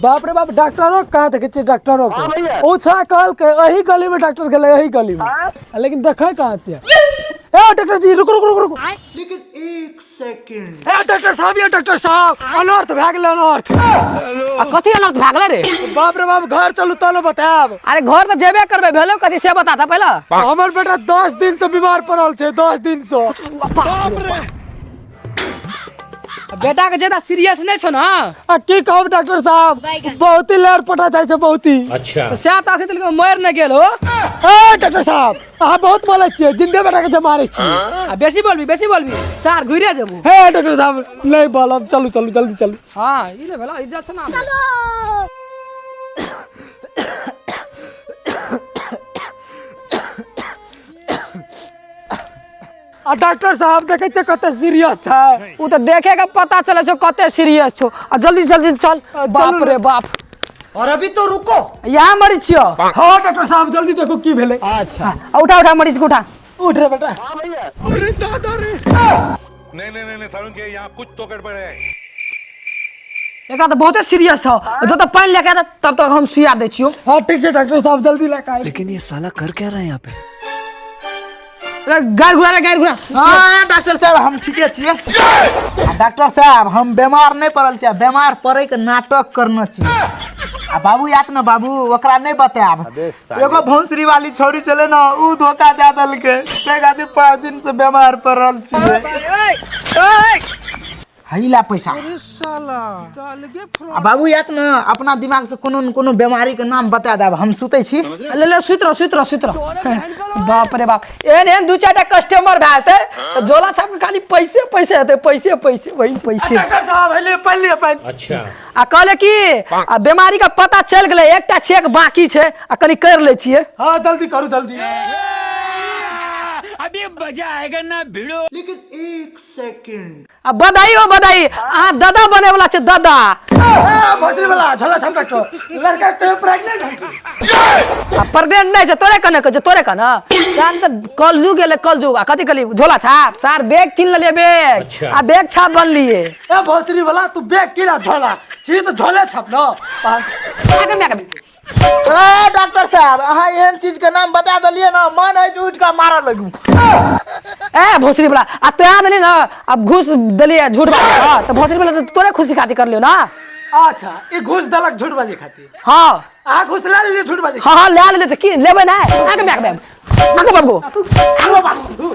बाप रे बाप डॉक्टरों कहाँ देखे छे डॉक्टरों को ओछा कल के यही गली में डॉक्टर गेले यही गली में लेकिन देखे कहाँ छे ए डॉक्टर जी रुक रुक रुक रुक लेकिन एक सेकंड ए डॉक्टर साहब अनर्थ भ गेल अनर्थ कथी अनर्थ भ गेल रे बाप रे बाप घर चलू तलो बताब अरे घर तो जेबे करबे भेलो कथी से बता था पहला हमर बेटा 10 दिन से बीमार पड़ल छे 10 दिन से बाप रे बेटा के ज्यादा सीरियस नहीं छो ना की कहब डॉक्टर साहब बहुत ही लेर पटा जाय छे बहुत ही अच्छा तो से ताकत के मर न गेल हो ए डॉक्टर साहब अहाँ बहुत बोले छिए जिंदे बेटा के जमारे छिए बेसी बोलबी सर घुरे जेबू हे डॉक्टर साहब नहीं बोलब चलू चलू जल्दी चलू हां ई ले भेला इज्जत से ना डॉक्टर साहब देखे छे कते सीरियस है उ तो देखे के पता चले छो कते सीरियस छो आ जल्दी जल्दी चल बाप रे बाप और अभी तो रुको यहाँ मरीज छियो हाँ डॉक्टर साहब जल्दी देखो की भेले अच्छा उठा मरीज को उठा उठ रे बेटा अरे दादा रे नहीं सारुण के यहाँ कुछ तो गड़बड़ है एकरा तो बहुत सीरियस हो जो तो पानी लेके आता तब तक हम सुइया दे छियो हाँ ठीक है डॉक्टर साहब जल्दी लेके आए लेकिन ये साला कर क्या रहा है यहाँ पे गार घुरा हाँ डॉक्टर साहब हम ठीके छिए डॉक्टर साहब हम बीमार नहीं पड़ल छिए बीमार पड़े के नाटक करना चाहिए आ बाबू याद ना बाबू ओकरा नहीं बताब एगो भौंसरी वाली छोरी चले ना ऊ धोखा दे दल के ते खातिर 5 दिन से बीमार पड़ल छिए हईला पैसा आ बाबू याद ना अपना दिमाग से कोनो न कोनो बीमारी के नाम बता देब हम सुते छी ले सुत रहो बाप रे बाप एन दू चार कस्टमर भाते तो जोला छाप के खाली पैसे होते पैसे वही पैसे डॉक्टर साहब हले पल्ली अपन अच्छा आ कहले की आ बीमारी का पता चल गेले एकटा चेक बाकी छे आ कनी कर ले छिए हाँ जल्दी करू जल्दी अभी मजा आएगा ना भिड़ो लेकिन एक सेकंड आ बधाई आ दादा बने वाला छे दादा भोसरी वाला झोला छाप डॉक्टर लड़का के प्रेग्नेंट है आ प्रेग्नेंट नहीं छे तोरे कने जान त कल जू गेले आ कथि कली झोला छाप सार बैग चिन ले बैग अच्छा। आ बैग छाप बन लिए ए भोसरी वाला तू बैग किला झोला छी तो झोले छाप ना आगे डॉक्टर साहब अहाँ एहन चीज के नाम बता दलिए ना मन है उठ के मारा लगू ए भोसरी वाला आ तो याद नहीं ना अब घूस दलिए झूठ बात तो भोसरी वाला तो तोरे खुशी खातिर कर लियो ना अच्छा ये घूस दलक झूठबाजी खाती हां आ घूस ले ले झूठबाजी हां ले तो की लेबे ना आगे बाबू आगो बाबू